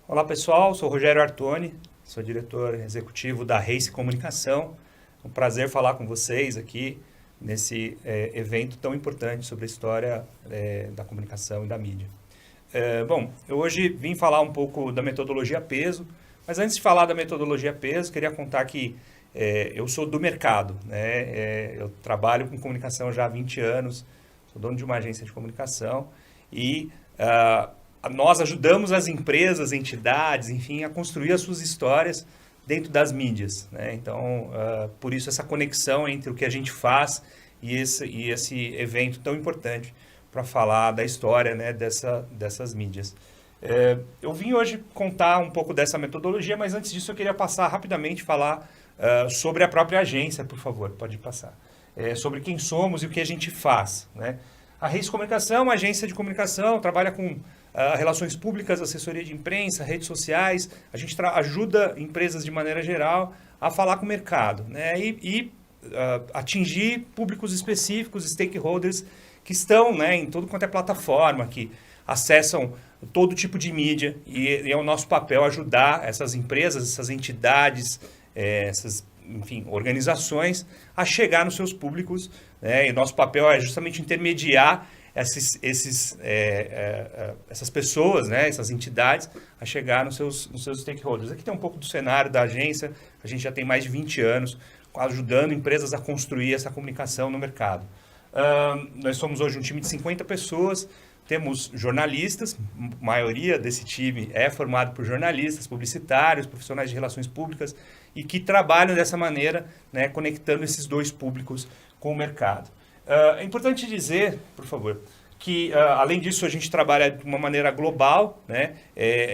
Olá pessoal, sou Rogério Artoni, sou diretor executivo da Race Comunicação. É um prazer falar com vocês aqui nesse evento tão importante sobre a história da comunicação e da mídia. Bom, eu hoje vim falar um pouco da metodologia peso, mas antes de falar da metodologia peso, queria contar que eu sou do mercado, né? Eu trabalho com comunicação já há 20 anos, sou dono de uma agência de comunicação e nós ajudamos as empresas, entidades, enfim, a construir as suas histórias dentro das mídias, né? Então, por isso essa conexão entre o que a gente faz e esse evento tão importante para falar da história, né, dessas mídias. Eu vim hoje contar um pouco dessa metodologia, mas antes disso eu queria passar rapidamente, falar sobre a própria agência, por favor, pode passar. Sobre quem somos e o que a gente faz, né? A Race Comunicação é uma agência de comunicação, trabalha com relações públicas, assessoria de imprensa, redes sociais. A gente ajuda empresas de maneira geral a falar com o mercado, né? E atingir públicos específicos, stakeholders que estão, né, em tudo quanto é plataforma, que acessam todo tipo de mídia. E é o nosso papel ajudar essas empresas, essas entidades, essas, enfim, organizações a chegar nos seus públicos, né? E nosso papel é justamente intermediar essas pessoas, né, essas entidades, a chegar nos seus stakeholders. Aqui tem um pouco do cenário da agência. A gente já tem mais de 20 anos ajudando empresas a construir essa comunicação no mercado. Nós somos hoje um time de 50 pessoas, temos jornalistas, a maioria desse time é formado por jornalistas, publicitários, profissionais de relações públicas e que trabalham dessa maneira, né, conectando esses dois públicos com o mercado. É importante dizer, por favor, que além disso a gente trabalha de uma maneira global, né,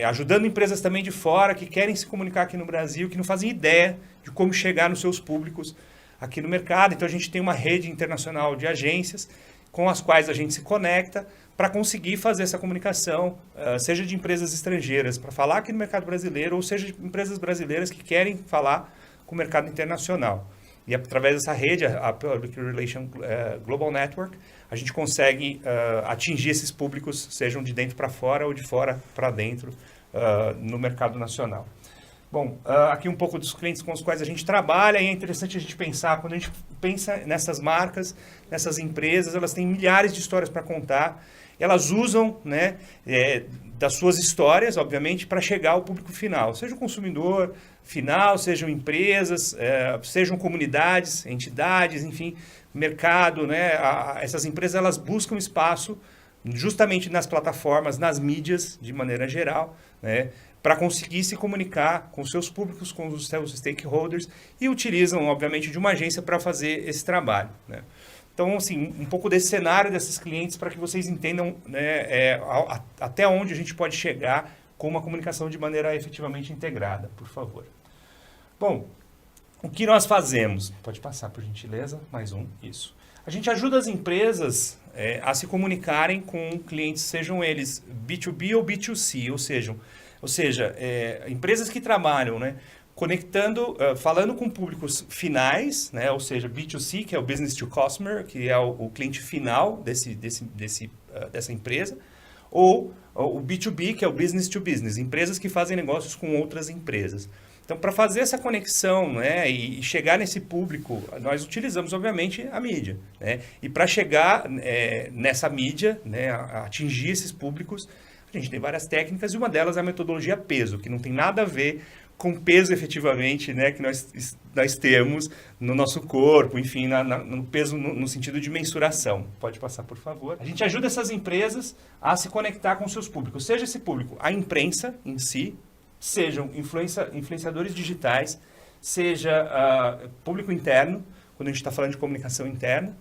ajudando empresas também de fora que querem se comunicar aqui no Brasil, que não fazem ideia de como chegar nos seus públicos aqui no mercado. Então a gente tem uma rede internacional de agências com as quais a gente se conecta para conseguir fazer essa comunicação, seja de empresas estrangeiras para falar aqui no mercado brasileiro, ou seja de empresas brasileiras que querem falar com o mercado internacional. E através dessa rede, a Public Relations Global Network, a gente consegue atingir esses públicos, sejam de dentro para fora ou de fora para dentro, no mercado nacional. Bom, aqui um pouco dos clientes com os quais a gente trabalha, e é interessante a gente pensar, quando a gente pensa nessas marcas, nessas empresas, elas têm milhares de histórias para contar, elas usam, né, das suas histórias, obviamente, para chegar ao público final, seja o consumidor final, sejam empresas, sejam comunidades, entidades, enfim, mercado, né? Essas empresas, elas buscam espaço justamente nas plataformas, nas mídias, de maneira geral, né, para conseguir se comunicar com seus públicos, com os seus stakeholders, e utilizam, obviamente, de uma agência para fazer esse trabalho, né? Então, assim, um pouco desse cenário desses clientes para que vocês entendam, né, até onde a gente pode chegar com uma comunicação de maneira efetivamente integrada, por favor. Bom, o que nós fazemos? Pode passar, por gentileza, mais um, isso. A gente ajuda as empresas a se comunicarem com clientes, sejam eles B2B ou B2C, ou seja, empresas que trabalham, né, conectando, falando com públicos finais, né, ou seja, B2C, que é o Business to Customer, que é o cliente final dessa empresa, ou o B2B, que é o Business to Business, empresas que fazem negócios com outras empresas. Então, para fazer essa conexão, né, e chegar nesse público, nós utilizamos, obviamente, a mídia, né? E para chegar nessa mídia, né, atingir esses públicos, a gente tem várias técnicas, e uma delas é a metodologia peso, que não tem nada a ver com peso efetivamente, né, que nós temos no nosso corpo, enfim, no peso no sentido de mensuração. Pode passar, por favor. A gente ajuda essas empresas a se conectar com seus públicos, seja esse público a imprensa em si, sejam influenciadores digitais, seja público interno, quando a gente está falando de comunicação interna,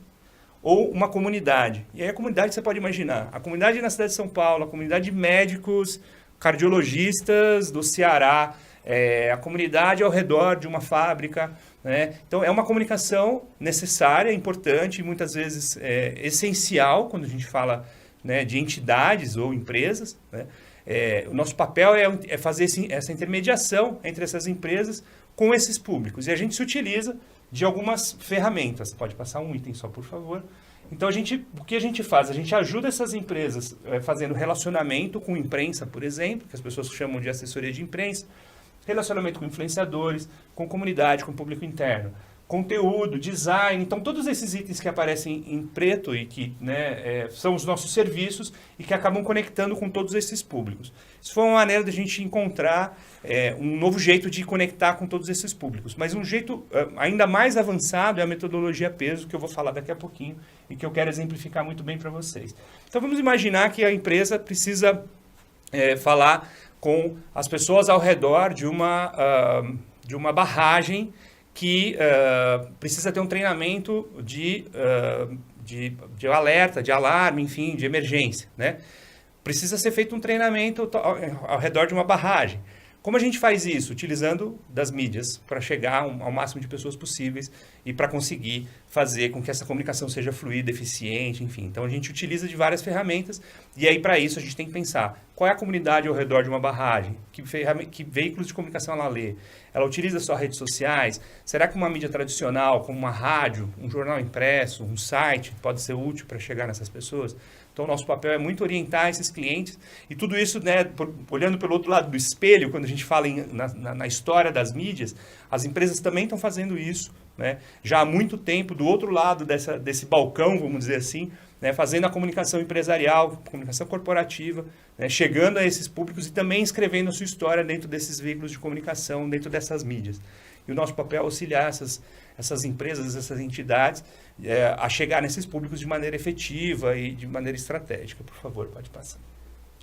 ou uma comunidade. E aí a comunidade você pode imaginar, a comunidade na cidade de São Paulo, a comunidade de médicos, cardiologistas do Ceará, a comunidade ao redor de uma fábrica, né? Então é uma comunicação necessária, importante, e muitas vezes essencial quando a gente fala, né, de entidades ou empresas, né? O nosso papel é fazer essa intermediação entre essas empresas com esses públicos. E a gente se utiliza de algumas ferramentas. Pode passar um item só, por favor. Então, o que a gente faz? A gente ajuda essas empresas fazendo relacionamento com imprensa, por exemplo, que as pessoas chamam de assessoria de imprensa, relacionamento com influenciadores, com comunidade, com público interno, conteúdo, design. Então, todos esses itens que aparecem em preto e que são os nossos serviços e que acabam conectando com todos esses públicos. Isso foi uma maneira de a gente encontrar um novo jeito de conectar com todos esses públicos. Mas um jeito ainda mais avançado é a metodologia peso, que eu vou falar daqui a pouquinho e que eu quero exemplificar muito bem para vocês. Então, vamos imaginar que a empresa precisa falar com as pessoas ao redor de uma barragem que precisa ter um treinamento de alerta, de alarme, enfim, de emergência, né? Precisa ser feito um treinamento ao redor de uma barragem. Como a gente faz isso? Utilizando das mídias para chegar ao máximo de pessoas possíveis e para conseguir fazer com que essa comunicação seja fluida, eficiente, enfim. Então, a gente utiliza de várias ferramentas e aí, para isso, a gente tem que pensar qual é a comunidade ao redor de uma barragem, que veículos de comunicação ela lê, ela utiliza só redes sociais, será que uma mídia tradicional, como uma rádio, um jornal impresso, um site, pode ser útil para chegar nessas pessoas? Então, o nosso papel é muito orientar esses clientes e tudo isso, olhando pelo outro lado do espelho, quando a gente fala na história das mídias, as empresas também estão fazendo isso, né? Já há muito tempo, do outro lado desse balcão, vamos dizer assim, né? Fazendo a comunicação empresarial, comunicação corporativa, né? Chegando a esses públicos e também escrevendo a sua história dentro desses veículos de comunicação, dentro dessas mídias. E o nosso papel é auxiliar essas empresas, essas entidades, a chegar nesses públicos de maneira efetiva e de maneira estratégica. Por favor, pode passar.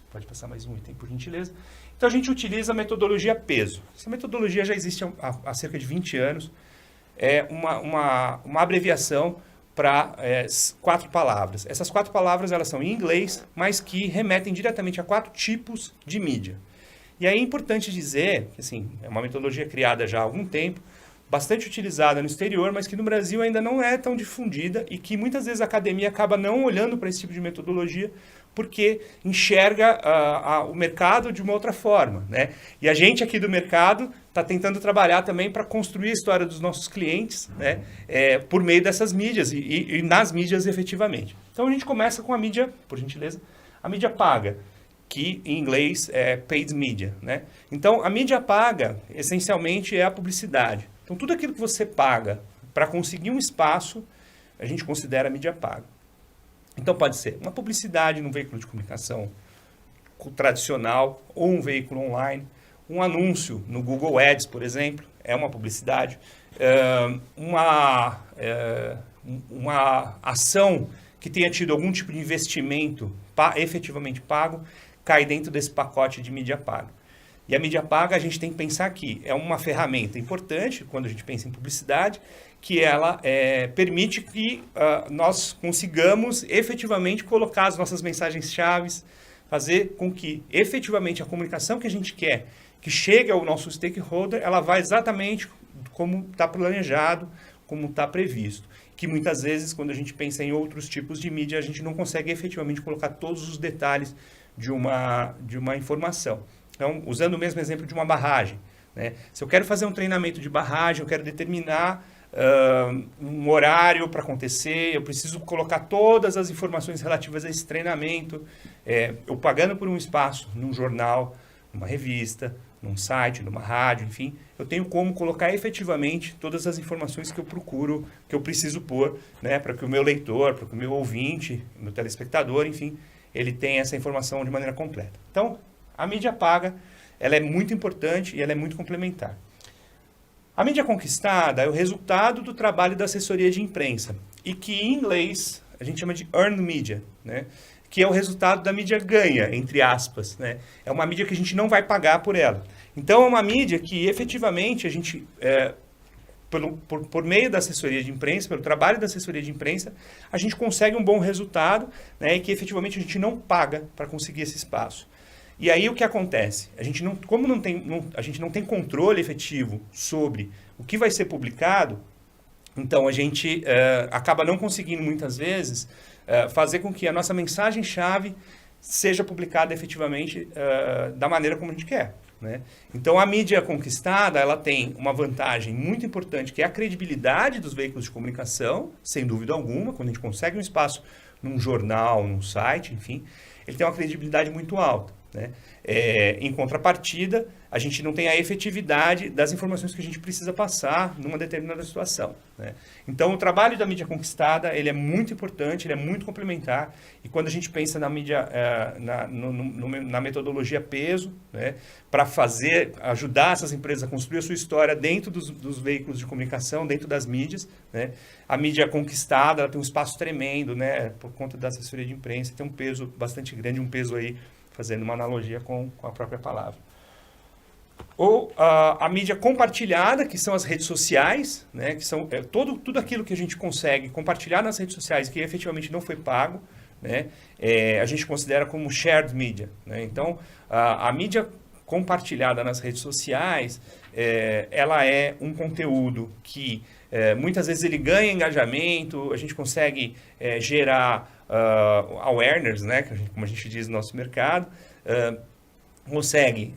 Pode passar mais um item, por gentileza. Então, a gente utiliza a metodologia peso. Essa metodologia já existe há cerca de 20 anos. É uma abreviação para 4 palavras. Essas 4 palavras elas são em inglês, mas que remetem diretamente a 4 tipos de mídia. E aí é importante dizer que assim, é uma metodologia criada já há algum tempo, bastante utilizada no exterior, mas que no Brasil ainda não é tão difundida e que muitas vezes a academia acaba não olhando para esse tipo de metodologia porque enxerga o mercado de uma outra forma, né? E a gente aqui do mercado está tentando trabalhar também para construir a história dos nossos clientes, né? Por meio dessas mídias e nas mídias efetivamente. Então a gente começa com a mídia, por gentileza, a mídia paga, que em inglês é paid media, né? Então a mídia paga essencialmente é a publicidade. Então tudo aquilo que você paga para conseguir um espaço, a gente considera mídia paga. Então pode ser uma publicidade num veículo de comunicação tradicional ou um veículo online, um anúncio no Google Ads, por exemplo, é uma publicidade, uma ação que tenha tido algum tipo de investimento efetivamente pago, cai dentro desse pacote de mídia paga. E a mídia paga, a gente tem que pensar que é uma ferramenta importante, quando a gente pensa em publicidade, que ela permite que nós consigamos efetivamente colocar as nossas mensagens-chave, fazer com que efetivamente a comunicação que a gente quer que chegue ao nosso stakeholder, ela vá exatamente como está planejado, como está previsto. Que muitas vezes, quando a gente pensa em outros tipos de mídia, a gente não consegue efetivamente colocar todos os detalhes de uma informação. Então, usando o mesmo exemplo de uma barragem, né? Se eu quero fazer um treinamento de barragem, eu quero determinar um horário para acontecer, eu preciso colocar todas as informações relativas a esse treinamento, eu pagando por um espaço num jornal, numa revista, num site, numa rádio, enfim, eu tenho como colocar efetivamente todas as informações que eu procuro, que eu preciso pôr, né, para que o meu leitor, para que o meu ouvinte, o meu telespectador, enfim, ele tenha essa informação de maneira completa. Então, a mídia paga, ela é muito importante e ela é muito complementar. A mídia conquistada é o resultado do trabalho da assessoria de imprensa e que em inglês a gente chama de earned media, né? Que é o resultado da mídia ganha, entre aspas, né? É uma mídia que a gente não vai pagar por ela. Então é uma mídia que efetivamente a gente, por meio da assessoria de imprensa, pelo trabalho da assessoria de imprensa, a gente consegue um bom resultado, né? E que efetivamente a gente não paga para conseguir esse espaço. E aí o que acontece? A gente a gente não tem controle efetivo sobre o que vai ser publicado, então a gente acaba não conseguindo muitas vezes fazer com que a nossa mensagem-chave seja publicada efetivamente da maneira como a gente quer. né? Então, a mídia conquistada, ela tem uma vantagem muito importante, que é a credibilidade dos veículos de comunicação, sem dúvida alguma. Quando a gente consegue um espaço num jornal, num site, enfim, ele tem uma credibilidade muito alta, né? Em contrapartida, a gente não tem a efetividade das informações que a gente precisa passar numa determinada situação, né? Então, o trabalho da mídia conquistada, ele é muito importante, ele é muito complementar. E quando a gente pensa na mídia, na metodologia peso, né, para ajudar essas empresas a construir a sua história dentro dos veículos de comunicação, dentro das mídias, né, a mídia conquistada, ela tem um espaço tremendo, né, por conta da assessoria de imprensa, tem um peso bastante grande, um peso aí, fazendo uma analogia com a própria palavra. Ou a mídia compartilhada, que são as redes sociais, né, que são tudo aquilo que a gente consegue compartilhar nas redes sociais que efetivamente não foi pago, né, a gente considera como shared media, né? Então, a mídia compartilhada nas redes sociais, ela é um conteúdo que muitas vezes ele ganha engajamento, a gente consegue gerar awareness, né, como a gente diz no nosso mercado, consegue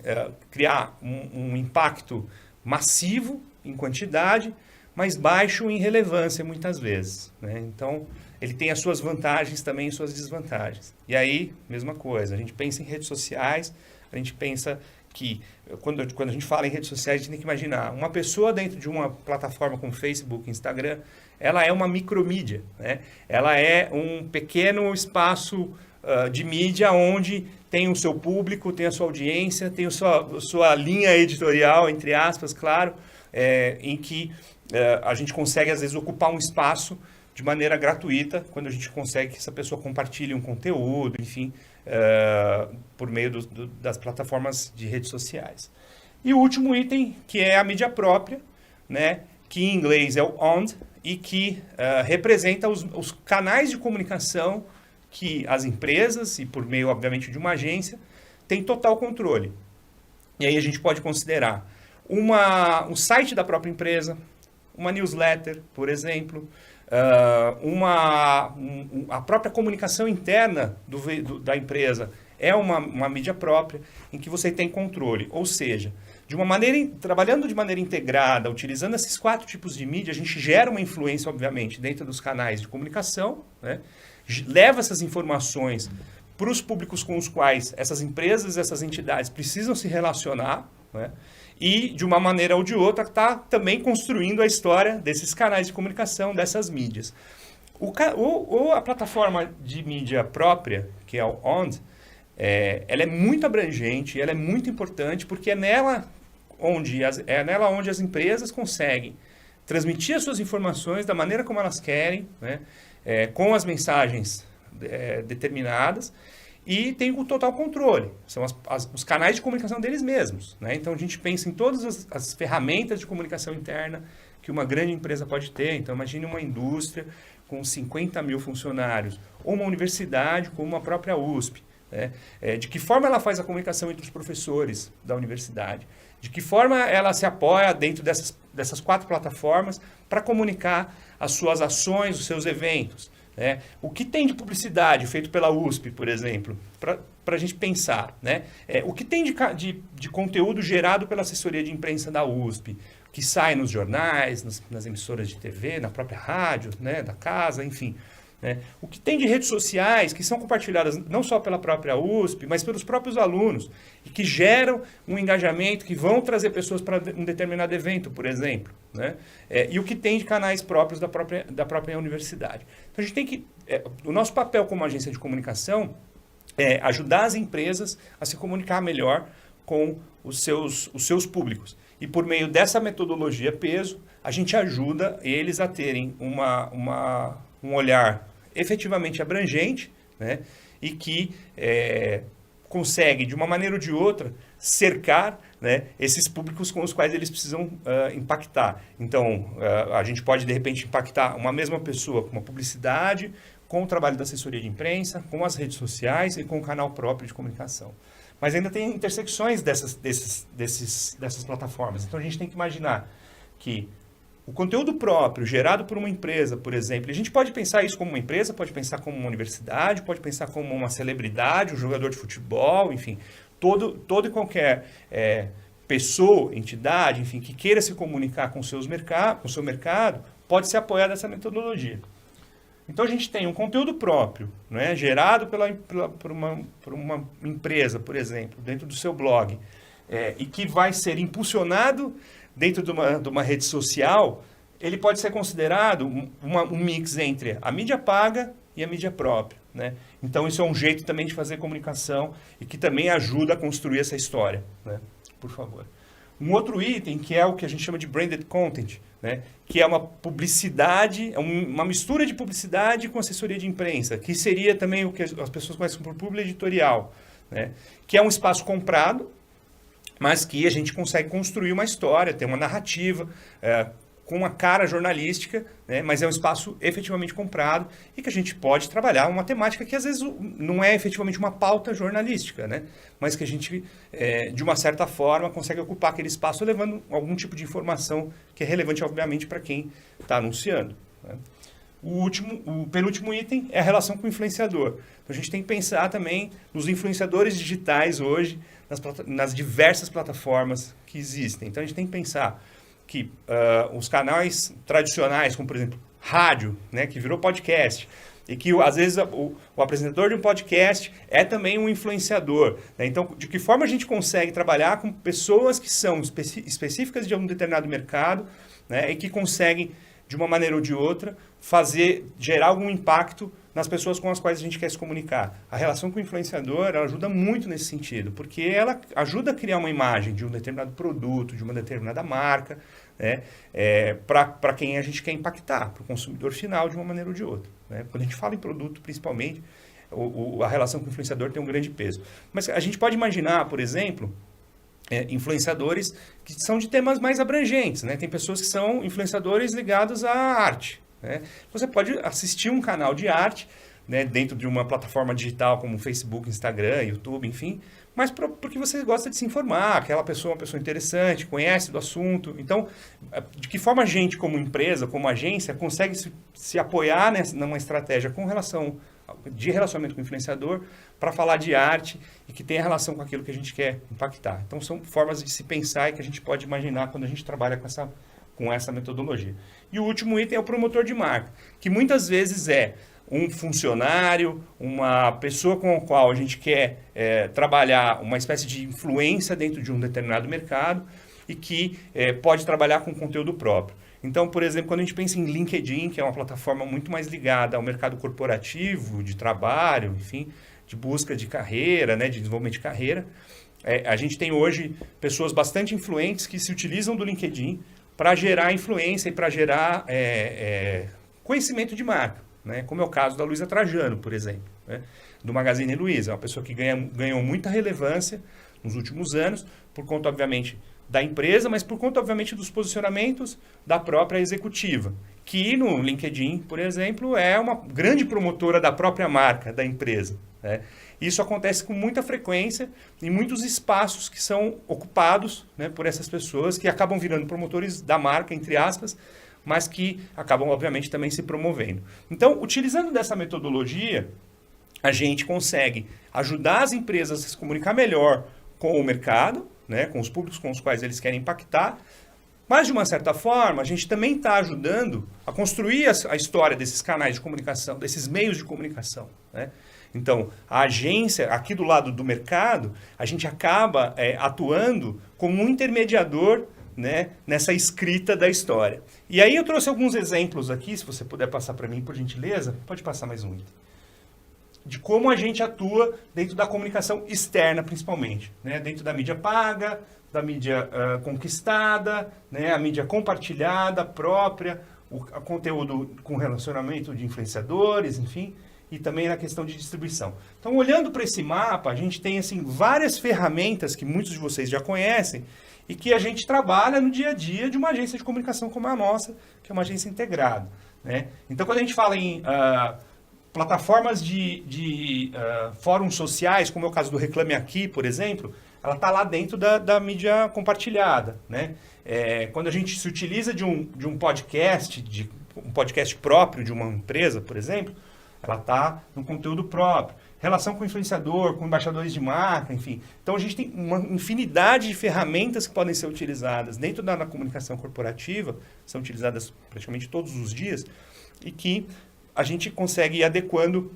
criar um impacto massivo em quantidade, mas baixo em relevância muitas vezes, né? Então, ele tem as suas vantagens também e suas desvantagens. E aí, mesma coisa, a gente pensa em redes sociais, a gente pensa que, quando a gente fala em redes sociais, a gente tem que imaginar, uma pessoa dentro de uma plataforma como Facebook, Instagram, ela é uma micromídia, né? Ela é um pequeno espaço de mídia onde tem o seu público, tem a sua audiência, tem a sua linha editorial, entre aspas, claro, em que a gente consegue, às vezes, ocupar um espaço de maneira gratuita, quando a gente consegue que essa pessoa compartilhe um conteúdo, enfim, por meio das plataformas de redes sociais. E o último item, que é a mídia própria, né, que em inglês é o owned, e que representa os canais de comunicação que as empresas, e por meio, obviamente, de uma agência, têm total controle. E aí a gente pode considerar um site da própria empresa, uma newsletter, por exemplo, a própria comunicação interna da empresa é uma mídia própria em que você tem controle. Ou seja, trabalhando de maneira integrada, utilizando esses 4 tipos de mídia, a gente gera uma influência, obviamente, dentro dos canais de comunicação, né? Leva essas informações para os públicos com os quais essas empresas, essas entidades precisam se relacionar, né? E, de uma maneira ou de outra, está também construindo a história desses canais de comunicação, dessas mídias. A plataforma de mídia própria, que é o OND, ela é muito abrangente, ela é muito importante, porque é nela onde as empresas conseguem transmitir as suas informações da maneira como elas querem, né? Com as mensagens determinadas, e tem o total controle. São os canais de comunicação deles mesmos, né? Então, a gente pensa em todas as ferramentas de comunicação interna que uma grande empresa pode ter. Então, imagine uma indústria com 50 mil funcionários, ou uma universidade como a própria USP, né? De que forma ela faz a comunicação entre os professores da universidade? De que forma ela se apoia dentro dessas 4 plataformas para comunicar as suas ações, os seus eventos, né? O que tem de publicidade feito pela USP, por exemplo, para a gente pensar, né? O que tem de conteúdo gerado pela assessoria de imprensa da USP, que sai nos jornais, nas emissoras de TV, na própria rádio, né, da casa, enfim, né? O que tem de redes sociais que são compartilhadas não só pela própria USP, mas pelos próprios alunos, e que geram um engajamento, que vão trazer pessoas para um determinado evento, por exemplo, né? E o que tem de canais próprios da própria universidade. Então, a gente tem que... o nosso papel como agência de comunicação é ajudar as empresas a se comunicar melhor com os seus públicos. E por meio dessa metodologia peso, a gente ajuda eles a terem um olhar efetivamente abrangente, né? E que consegue, de uma maneira ou de outra, cercar, né, esses públicos com os quais eles precisam impactar. Então, a gente pode, de repente, impactar uma mesma pessoa com uma publicidade, com o trabalho da assessoria de imprensa, com as redes sociais e com o canal próprio de comunicação. Mas ainda tem intersecções dessas plataformas. Então, a gente tem que imaginar que o conteúdo próprio, gerado por uma empresa, por exemplo, a gente pode pensar isso como uma empresa, pode pensar como uma universidade, pode pensar como uma celebridade, um jogador de futebol, enfim. todo e qualquer pessoa, entidade, enfim, que queira se comunicar com o seu mercado, pode se apoiar dessa metodologia. Então, a gente tem um conteúdo próprio, né, gerado por uma empresa, por exemplo, dentro do seu blog, e que vai ser impulsionado dentro de uma rede social. Ele pode ser considerado um mix entre a mídia paga e a mídia própria, né? Então, isso é um jeito também de fazer comunicação e que também ajuda a construir essa história, né? Por favor. Um outro item que é o que a gente chama de branded content, né? Que é uma publicidade, uma mistura de publicidade com assessoria de imprensa, que seria também o que as pessoas conhecem por publi editorial, né? Que é um espaço comprado, mas que a gente consegue construir uma história, ter uma narrativa, com uma cara jornalística, né? Mas é um espaço efetivamente comprado e que a gente pode trabalhar uma temática que às vezes não é efetivamente uma pauta jornalística, né? Mas que a gente, de uma certa forma, consegue ocupar aquele espaço levando algum tipo de informação que é relevante, obviamente, para quem está anunciando, né? O penúltimo item é a relação com o influenciador. Então, a gente tem que pensar também nos influenciadores digitais hoje, nas diversas plataformas que existem. Então, a gente tem que pensar que os canais tradicionais, como por exemplo rádio, né, que virou podcast, e que às vezes o apresentador de um podcast é também um influenciador, né? Então, de que forma a gente consegue trabalhar com pessoas que são específicas de um determinado mercado, né, e que conseguem, de uma maneira ou de outra, gerar algum impacto nas pessoas com as quais a gente quer se comunicar. A relação com o influenciador, ela ajuda muito nesse sentido, porque ela ajuda a criar uma imagem de um determinado produto, de uma determinada marca, né, para quem a gente quer impactar, para o consumidor final, de uma maneira ou de outra, né? Quando a gente fala em produto, principalmente, a relação com o influenciador tem um grande peso. Mas a gente pode imaginar, por exemplo, influenciadores que são de temas mais abrangentes, né? Tem pessoas que são influenciadores ligados à arte, né? Você pode assistir um canal de arte, né, dentro de uma plataforma digital como Facebook, Instagram, YouTube, enfim, mas porque você gosta de se informar, aquela pessoa é uma pessoa interessante, conhece do assunto. Então, de que forma a gente, como empresa, como agência, consegue se apoiar numa estratégia de relacionamento com o influenciador para falar de arte e que tenha relação com aquilo que a gente quer impactar. Então, são formas de se pensar e que a gente pode imaginar quando a gente trabalha com essa metodologia. E o último item é o promotor de marca, que muitas vezes é um funcionário, uma pessoa com a qual a gente quer trabalhar uma espécie de influência dentro de um determinado mercado e que pode trabalhar com conteúdo próprio. Então, por exemplo, quando a gente pensa em LinkedIn, que é uma plataforma muito mais ligada ao mercado corporativo, de trabalho, enfim, de busca de carreira, né, de desenvolvimento de carreira, a gente tem hoje pessoas bastante influentes que se utilizam do LinkedIn para gerar influência e para gerar conhecimento de marca, né? Como é o caso da Luísa Trajano, por exemplo, né? Do Magazine Luiza. É uma pessoa que ganhou muita relevância nos últimos anos, por conta, obviamente, da empresa, mas por conta, obviamente, dos posicionamentos da própria executiva, que no LinkedIn, por exemplo, é uma grande promotora da própria marca da empresa, né? Isso acontece com muita frequência em muitos espaços que são ocupados, né, por essas pessoas que acabam virando promotores da marca, entre aspas, mas que acabam, obviamente, também se promovendo. Então, utilizando dessa metodologia, a gente consegue ajudar as empresas a se comunicar melhor com o mercado, né, com os públicos com os quais eles querem impactar, mas, de uma certa forma, a gente também está ajudando a construir a história desses canais de comunicação, desses meios de comunicação, né? Então, a agência, aqui do lado do mercado, a gente acaba atuando como um intermediador, né, nessa escrita da história. E aí eu trouxe alguns exemplos aqui, se você puder passar para mim, por gentileza. Pode passar mais um item. De como a gente atua dentro da comunicação externa, principalmente, né? Dentro da mídia paga, da mídia conquistada, né? A mídia compartilhada, própria, o conteúdo com relacionamento de influenciadores, enfim, e também na questão de distribuição. Então, olhando para esse mapa, a gente tem assim, várias ferramentas que muitos de vocês já conhecem e que a gente trabalha no dia a dia de uma agência de comunicação como a nossa, que é uma agência integrada, né? Então, quando a gente fala em plataformas de fóruns sociais, como é o caso do Reclame Aqui, por exemplo, ela está lá dentro da mídia compartilhada, né? Quando a gente se utiliza de um podcast, um podcast próprio de uma empresa, por exemplo, ela está no conteúdo próprio. relação com o influenciador, com embaixadores de marca, enfim. Então, a gente tem uma infinidade de ferramentas que podem ser utilizadas dentro da comunicação corporativa, são utilizadas praticamente todos os dias, e que a gente consegue ir adequando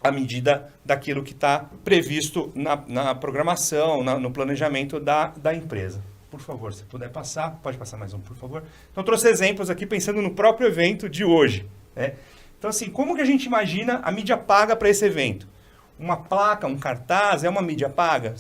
à medida daquilo que está previsto na programação, no planejamento da empresa. Por favor, se puder passar, pode passar mais um, por favor. Então, eu trouxe exemplos aqui pensando no próprio evento de hoje, né? Então, assim, como que a gente imagina a mídia paga para esse evento? Uma placa, um cartaz, é uma mídia paga?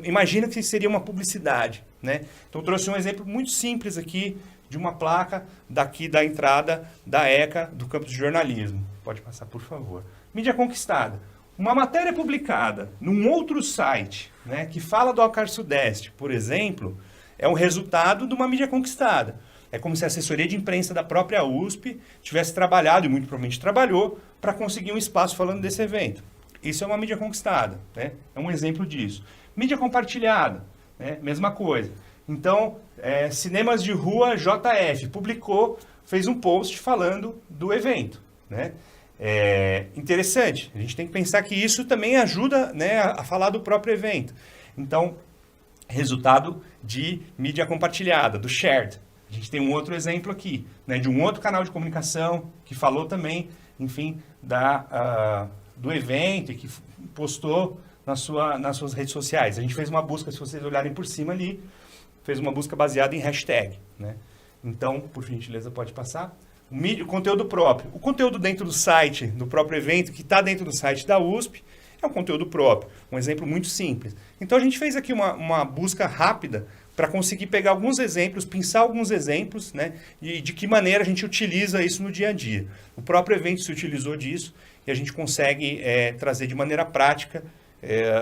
Imagina que seria uma publicidade, né? Então, eu trouxe um exemplo muito simples aqui de uma placa daqui da entrada da ECA do campus de jornalismo. Pode passar, por favor. Mídia conquistada. Uma matéria publicada num outro site, né, que fala do Alcar Sudeste, por exemplo, é um resultado de uma mídia conquistada. É como se a assessoria de imprensa da própria USP tivesse trabalhado, e muito provavelmente trabalhou, para conseguir um espaço falando desse evento. Isso é uma mídia conquistada, né? É um exemplo disso. Mídia compartilhada, né? Mesma coisa. Então, Cinemas de Rua JF publicou, fez um post falando do evento, né? Interessante. A gente tem que pensar que isso também ajuda, né, a falar do próprio evento. Então, resultado de mídia compartilhada, do shared. A gente tem um outro exemplo aqui, né, de um outro canal de comunicação que falou também, enfim, do evento e que postou nas suas redes sociais. A gente fez uma busca, se vocês olharem por cima ali, fez uma busca baseada em hashtag, né? Então, por gentileza, pode passar. O conteúdo próprio. O conteúdo dentro do site, do próprio evento, que está dentro do site da USP, é um conteúdo próprio. Um exemplo muito simples. Então, a gente fez aqui uma busca rápida para conseguir pegar alguns exemplos, pensar alguns exemplos, né? E de que maneira a gente utiliza isso no dia a dia. O próprio evento se utilizou disso e a gente consegue trazer de maneira prática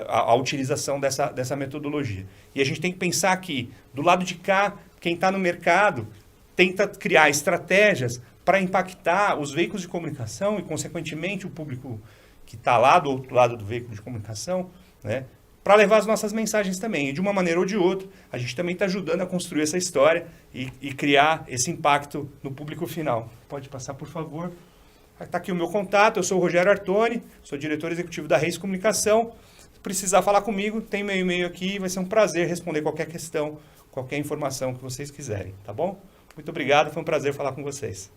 a utilização dessa metodologia. E a gente tem que pensar que, do lado de cá, quem está no mercado tenta criar estratégias para impactar os veículos de comunicação e, consequentemente, o público que está lá do outro lado do veículo de comunicação, né, para levar as nossas mensagens também. E, de uma maneira ou de outra, a gente também está ajudando a construir essa história e criar esse impacto no público final. Pode passar, por favor. Está aqui o meu contato, eu sou o Rogério Artoni, sou diretor executivo da Reis Comunicação. Se precisar falar comigo, tem meu e-mail aqui, vai ser um prazer responder qualquer questão, qualquer informação que vocês quiserem, tá bom? Muito obrigado, foi um prazer falar com vocês.